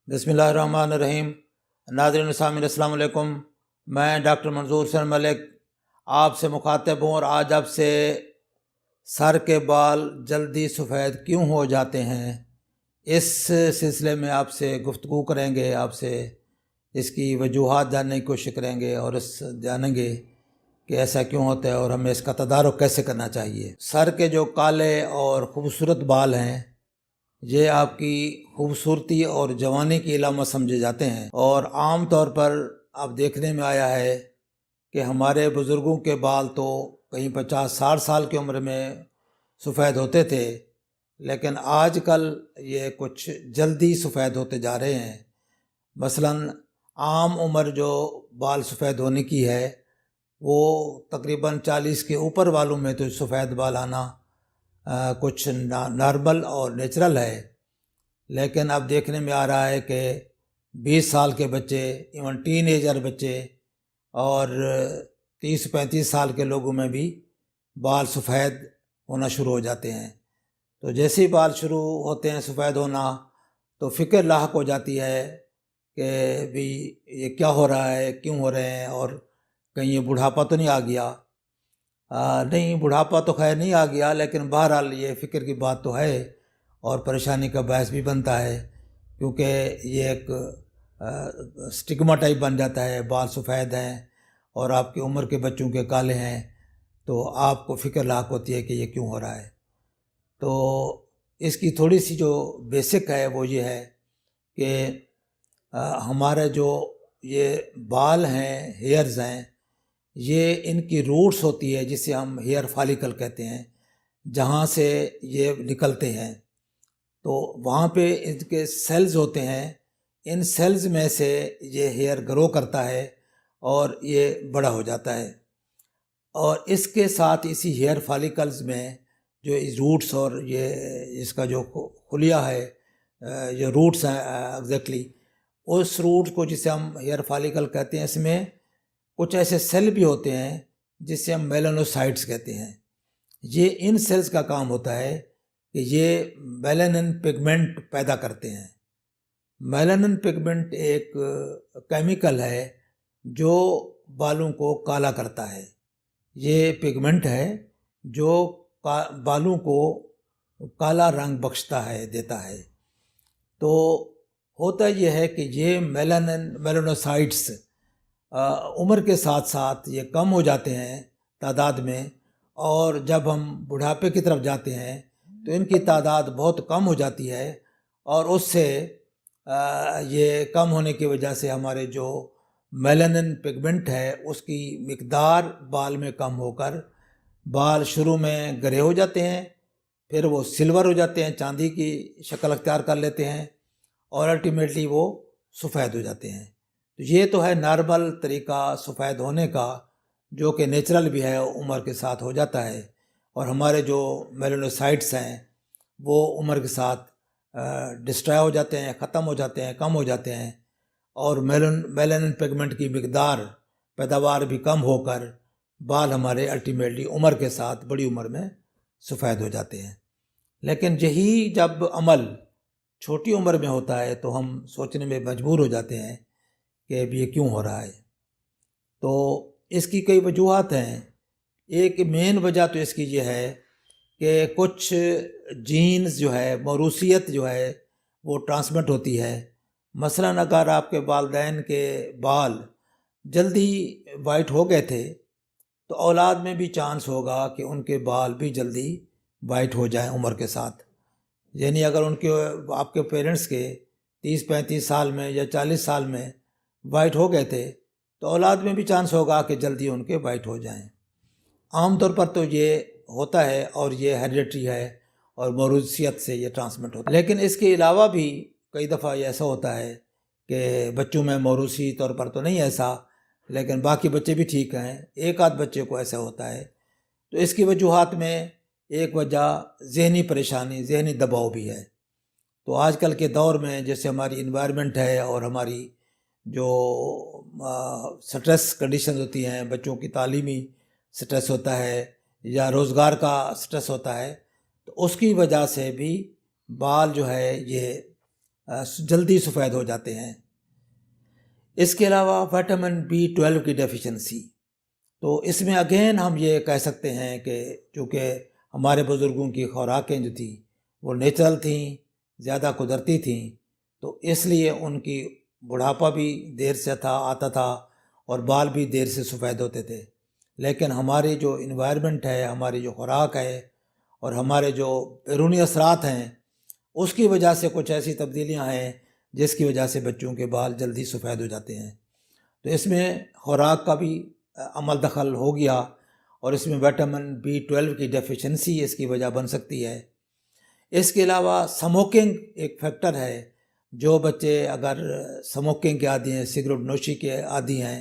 بسم اللہ الرحمن الرحیم۔ ناظرین و سامعین السلام علیکم۔ میں ڈاکٹر منظور حسین ملک آپ سے مخاطب ہوں، اور آج آپ سے سر کے بال جلدی سفید کیوں ہو جاتے ہیں اس سلسلے میں آپ سے گفتگو کریں گے، آپ سے اس کی وجوہات جاننے کی کوشش کریں گے اور جانیں گے کہ ایسا کیوں ہوتا ہے اور ہمیں اس کا تدارک کیسے کرنا چاہیے۔ سر کے جو کالے اور خوبصورت بال ہیں یہ آپ کی خوبصورتی اور جوانی کی علامت سمجھے جاتے ہیں، اور عام طور پر اب دیکھنے میں آیا ہے کہ ہمارے بزرگوں کے بال تو کہیں 50-60 سال کی عمر میں سفید ہوتے تھے، لیکن آج کل یہ کچھ جلدی سفید ہوتے جا رہے ہیں۔ مثلاً عام عمر جو بال سفید ہونے کی ہے وہ تقریباً 40 کے اوپر والوں میں تو سفید بال آنا کچھ نارمل اور نیچرل ہے، لیکن اب دیکھنے میں آ رہا ہے کہ 20 سال کے بچے، ایون ٹین ایجر بچے اور 30-35 سال کے لوگوں میں بھی بال سفید ہونا شروع ہو جاتے ہیں۔ تو جیسے ہی بال شروع ہوتے ہیں سفید ہونا تو فکر لاحق ہو جاتی ہے کہ بھی یہ کیا ہو رہا ہے، کیوں ہو رہے ہیں، اور کہیں یہ بڑھاپا تو نہیں آ گیا۔ نہیں، بڑھاپا تو خیر نہیں آ گیا، لیکن بہرحال یہ فکر کی بات تو ہے اور پریشانی کا باعث بھی بنتا ہے، کیونکہ یہ ایک سٹگما ٹائپ بن جاتا ہے۔ بال سفید ہیں اور آپ کی عمر کے بچوں کے کالے ہیں تو آپ کو فکر لاحق ہوتی ہے کہ یہ کیوں ہو رہا ہے۔ تو اس کی تھوڑی سی جو بیسک ہے وہ یہ ہے کہ ہمارے جو یہ بال ہیں، ہیئرز ہیں، یہ ان کی روٹس ہوتی ہے جسے ہم ہیئر فالیکل کہتے ہیں، جہاں سے یہ نکلتے ہیں تو وہاں پہ ان کے سیلز ہوتے ہیں۔ ان سیلز میں سے یہ ہیئر گرو کرتا ہے اور یہ بڑا ہو جاتا ہے، اور اس کے ساتھ اسی ہیئر فالیکلز میں جو روٹس اور یہ اس کا جو خلیہ ہے، یہ روٹس ہیں ایگزیکٹلی، اس روٹ کو جسے ہم ہیئر فالیکل کہتے ہیں، اس میں کچھ ایسے سیل بھی ہوتے ہیں جسے ہم میلانوسائٹس کہتے ہیں۔ یہ ان سیلز کا کام ہوتا ہے کہ یہ میلانن پگمنٹ پیدا کرتے ہیں۔ میلانن پگمنٹ ایک کیمیکل ہے جو بالوں کو کالا کرتا ہے۔ یہ پگمنٹ ہے جو بالوں کو کالا رنگ بخشتا ہے، دیتا ہے۔ تو ہوتا یہ ہے کہ یہ میلانوسائٹس عمر کے ساتھ ساتھ یہ کم ہو جاتے ہیں تعداد میں، اور جب ہم بڑھاپے کی طرف جاتے ہیں تو ان کی تعداد بہت کم ہو جاتی ہے، اور اس سے یہ کم ہونے کی وجہ سے ہمارے جو میلانن پگمنٹ ہے اس کی مقدار بال میں کم ہو کر بال شروع میں گرے ہو جاتے ہیں، پھر وہ سلور ہو جاتے ہیں، چاندی کی شکل اختیار کر لیتے ہیں، اور الٹیمیٹلی وہ سفید ہو جاتے ہیں۔ تو یہ تو ہے نارمل طریقہ سفید ہونے کا، جو کہ نیچرل بھی ہے، عمر کے ساتھ ہو جاتا ہے، اور ہمارے جو میلانوسائٹس ہیں وہ عمر کے ساتھ ڈسٹرائے ہو جاتے ہیں، ختم ہو جاتے ہیں، کم ہو جاتے ہیں، اور میلانن پگمنٹ کی مقدار پیداوار بھی کم ہو کر بال ہمارے الٹیمیٹلی عمر کے ساتھ بڑی عمر میں سفید ہو جاتے ہیں۔ لیکن یہی جب عمل چھوٹی عمر میں ہوتا ہے تو ہم سوچنے میں مجبور ہو جاتے ہیں کہ اب یہ کیوں ہو رہا ہے۔ تو اس کی کئی وجوہات ہیں۔ ایک مین وجہ تو اس کی یہ ہے کہ کچھ جینز جو ہے، موروثیت جو ہے وہ ٹرانسمٹ ہوتی ہے۔ مثلاً اگر آپ کے والدین کے بال جلدی وائٹ ہو گئے تھے تو اولاد میں بھی چانس ہوگا کہ ان کے بال بھی جلدی وائٹ ہو جائیں عمر کے ساتھ۔ یعنی اگر ان کے آپ کے پیرنٹس کے 30-35 سال میں یا 40 سال میں وائٹ ہو گئے تھے تو اولاد میں بھی چانس ہوگا کہ جلدی ان کے وائٹ ہو جائیں۔ عام طور پر تو یہ ہوتا ہے، اور یہ ہیریڈیٹری ہے اور موروثیت سے یہ ٹرانسمٹ ہوتا ہے۔ لیکن اس کے علاوہ بھی کئی دفعہ یہ ایسا ہوتا ہے کہ بچوں میں موروثی طور پر تو نہیں ایسا، لیکن باقی بچے بھی ٹھیک ہیں، ایک آدھ بچے کو ایسا ہوتا ہے۔ تو اس کی وجوہات میں ایک وجہ ذہنی پریشانی، ذہنی دباؤ بھی ہے۔ تو آج کل کے دور میں جیسے ہماری انوائرمنٹ ہے اور ہماری جو سٹریس کنڈیشنز ہوتی ہیں، بچوں کی تعلیمی سٹریس ہوتا ہے یا روزگار کا سٹریس ہوتا ہے، تو اس کی وجہ سے بھی بال جو ہے یہ جلدی سفید ہو جاتے ہیں۔ اس کے علاوہ وٹامن B12 کی ڈیفیشنسی، تو اس میں اگین ہم یہ کہہ سکتے ہیں کہ چونکہ ہمارے بزرگوں کی خوراکیں جو تھیں وہ نیچرل تھیں، زیادہ قدرتی تھیں، تو اس لیے ان کی بڑھاپا بھی دیر سے آتا تھا اور بال بھی دیر سے سفید ہوتے تھے۔ لیکن ہماری جو انوائرمنٹ ہے، ہماری جو خوراک ہے اور ہمارے جو بیرونی اثرات ہیں، اس کی وجہ سے کچھ ایسی تبدیلیاں ہیں جس کی وجہ سے بچوں کے بال جلدی سفید ہو جاتے ہیں۔ تو اس میں خوراک کا بھی عمل دخل ہو گیا، اور اس میں وٹامن B12 کی ڈیفیشنسی اس کی وجہ بن سکتی ہے۔ اس کے علاوہ سموکنگ ایک فیکٹر ہے، جو بچے اگر سموکنگ کے عادی ہیں، سگریٹ نوشی کے عادی ہیں،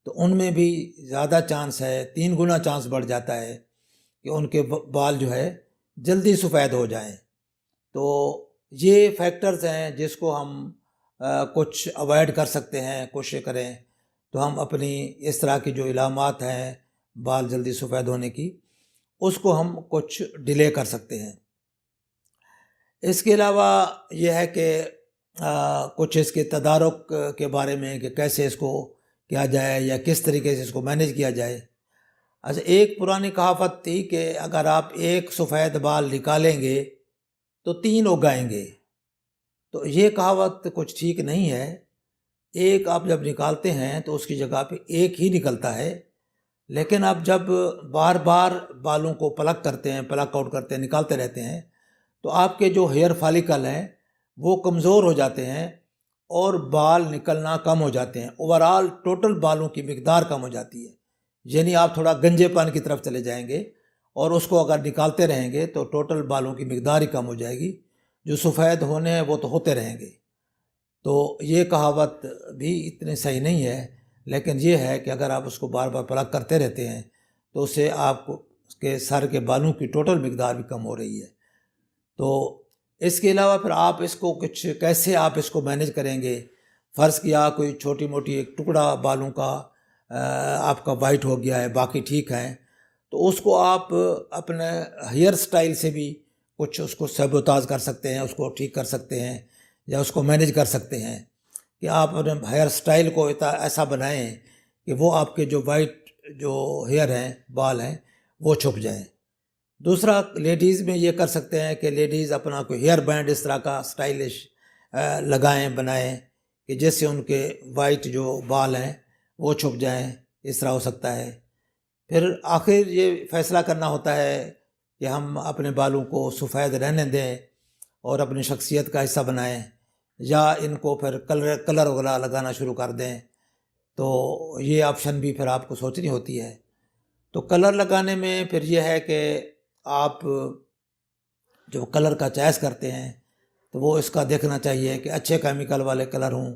تو ان میں بھی زیادہ چانس ہے، 3 گنا چانس بڑھ جاتا ہے کہ ان کے بال جو ہے جلدی سفید ہو جائیں۔ تو یہ فیکٹرز ہیں جس کو ہم کچھ اوائڈ کر سکتے ہیں، کوشش کریں تو ہم اپنی اس طرح کی جو علامات ہیں بال جلدی سفید ہونے کی، اس کو ہم کچھ ڈیلے کر سکتے ہیں۔ اس کے علاوہ یہ ہے کہ کچھ اس کے تدارک کے بارے میں کہ کیسے اس کو کیا جائے یا کس طریقے سے اس کو مینیج کیا جائے۔ اچھا، ایک پرانی کہاوت تھی کہ اگر آپ ایک سفید بال نکالیں گے تو 3 اگائیں گے، تو یہ کہاوت کچھ ٹھیک نہیں ہے۔ ایک آپ جب نکالتے ہیں تو اس کی جگہ پہ ایک ہی نکلتا ہے، لیکن آپ جب بار بار بالوں کو پلک کرتے ہیں، پلک آؤٹ کرتے ہیں، نکالتے رہتے ہیں، تو آپ کے جو ہیئر فالیکل ہیں وہ کمزور ہو جاتے ہیں اور بال نکلنا کم ہو جاتے ہیں۔ اوورآل ٹوٹل بالوں کی مقدار کم ہو جاتی ہے، یعنی آپ تھوڑا گنجے پن کی طرف چلے جائیں گے، اور اس کو اگر نکالتے رہیں گے تو ٹوٹل بالوں کی مقدار ہی کم ہو جائے گی، جو سفید ہونے ہیں وہ تو ہوتے رہیں گے۔ تو یہ کہاوت بھی اتنی صحیح نہیں ہے، لیکن یہ ہے کہ اگر آپ اس کو بار بار پلک کرتے رہتے ہیں تو اس سے آپ کو اس کے سر کے بالوں کی ٹوٹل مقدار بھی کم ہو رہی ہے۔ تو اس کے علاوہ پھر آپ اس کو کیسے آپ اس کو مینیج کریں گے؟ فرض کیا کوئی چھوٹی موٹی ایک ٹکڑا بالوں کا آپ کا وائٹ ہو گیا ہے، باقی ٹھیک ہیں، تو اس کو آپ اپنے ہیئر سٹائل سے بھی کچھ اس کو سیبوتاز کر سکتے ہیں، اس کو ٹھیک کر سکتے ہیں یا اس کو مینیج کر سکتے ہیں کہ آپ اپنے ہیئر سٹائل کو ایسا بنائیں کہ وہ آپ کے جو وائٹ جو ہیئر ہیں، بال ہیں، وہ چھپ جائیں۔ دوسرا، لیڈیز میں یہ کر سکتے ہیں کہ لیڈیز اپنا کوئی ہیئر بینڈ اس طرح کا سٹائلش لگائیں، بنائیں کہ جس سے ان کے وائٹ جو بال ہیں وہ چھپ جائیں، اس طرح ہو سکتا ہے۔ پھر آخر یہ فیصلہ کرنا ہوتا ہے کہ ہم اپنے بالوں کو سفید رہنے دیں اور اپنی شخصیت کا حصہ بنائیں، یا ان کو پھر کلر وغیرہ لگانا شروع کر دیں۔ تو یہ آپشن بھی پھر آپ کو سوچنی ہوتی ہے۔ تو کلر لگانے میں پھر یہ ہے کہ آپ جو کلر کا چوائس کرتے ہیں تو وہ اس کا دیکھنا چاہیے کہ اچھے کیمیکل والے کلر ہوں،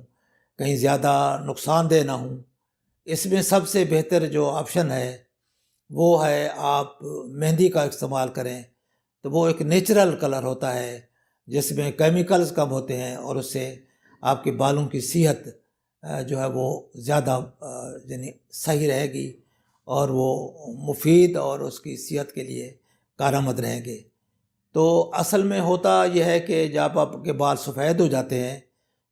کہیں زیادہ نقصان دہ نہ ہوں۔ اس میں سب سے بہتر جو آپشن ہے وہ ہے آپ مہندی کا استعمال کریں، تو وہ ایک نیچرل کلر ہوتا ہے جس میں کیمیکلز کم ہوتے ہیں، اور اس سے آپ کے بالوں کی صحت جو ہے وہ زیادہ یعنی صحیح رہے گی، اور وہ مفید اور اس کی صحت کے لیے کارآمد رہیں گے۔ تو اصل میں ہوتا یہ ہے کہ جب آپ کے بال سفید ہو جاتے ہیں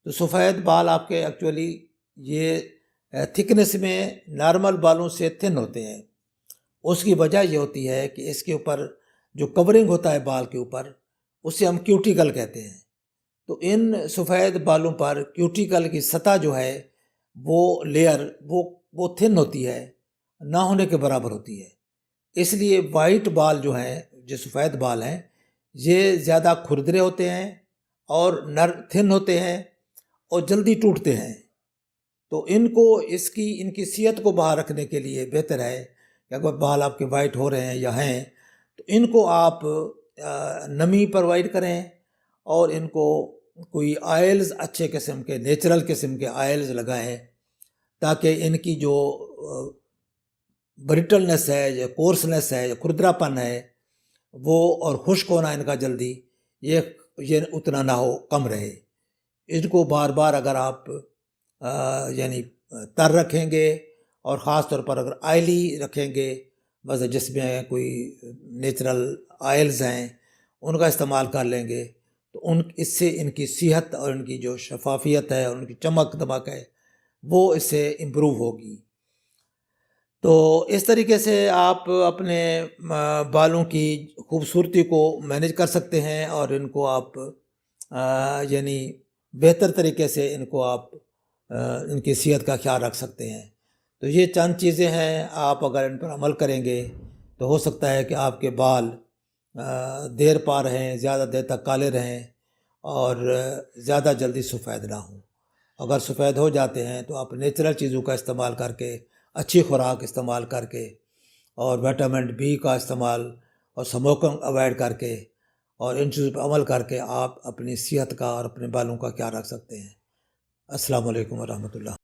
تو سفید بال آپ کے ایکچولی یہ تھکنس میں نارمل بالوں سے تھن ہوتے ہیں۔ اس کی وجہ یہ ہوتی ہے کہ اس کے اوپر جو کورنگ ہوتا ہے بال کے اوپر، اسے ہم کیوٹیکل کہتے ہیں۔ تو ان سفید بالوں پر کیوٹیکل کی سطح جو ہے وہ لیئر وہ تھن ہوتی ہے، نہ ہونے کے برابر ہوتی ہے۔ اس لیے وائٹ بال جو ہیں، جو سفید بال ہیں، یہ زیادہ کھردرے ہوتے ہیں اور تھن ہوتے ہیں اور جلدی ٹوٹتے ہیں۔ تو ان کی صحت کو باہر رکھنے کے لیے بہتر ہے کہ اگر بال آپ کے وائٹ ہو رہے ہیں یا ہیں تو ان کو آپ نمی پرووائڈ کریں، اور ان کو کوئی آئلز اچھے قسم کے نیچرل قسم کے آئلز لگائیں، تاکہ ان کی جو بریٹلنس ہے یا کورسنس ہے یا کھردرا پن ہے وہ، اور خشک ہونا ان کا جلدی، یہ اتنا نہ ہو، کم رہے۔ ان کو بار بار اگر آپ یعنی تر رکھیں گے، اور خاص طور پر اگر آئلی رکھیں گے، بس جس میں کوئی نیچرل آئلز ہیں ان کا استعمال کر لیں گے، تو اس سے ان کی صحت اور ان کی جو شفافیت ہے اور ان کی چمک دمک ہے وہ اس سے امپروو ہوگی۔ تو اس طریقے سے آپ اپنے بالوں کی خوبصورتی کو مینیج کر سکتے ہیں اور ان کو آپ یعنی بہتر طریقے سے ان کو آپ ان کی صحت کا خیال رکھ سکتے ہیں۔ تو یہ چند چیزیں ہیں، آپ اگر ان پر عمل کریں گے تو ہو سکتا ہے کہ آپ کے بال دیر پا رہیں، زیادہ دیر تک کالے رہیں اور زیادہ جلدی سفید نہ ہوں۔ اگر سفید ہو جاتے ہیں تو آپ نیچرل چیزوں کا استعمال کر کے، اچھی خوراک استعمال کر کے اور وٹامن بی کا استعمال اور اسموکنگ اوائڈ کر کے اور ان چیزوں پہ عمل کر کے آپ اپنی صحت کا اور اپنے بالوں کا خیال رکھ سکتے ہیں۔ السلام علیکم ورحمۃ اللہ۔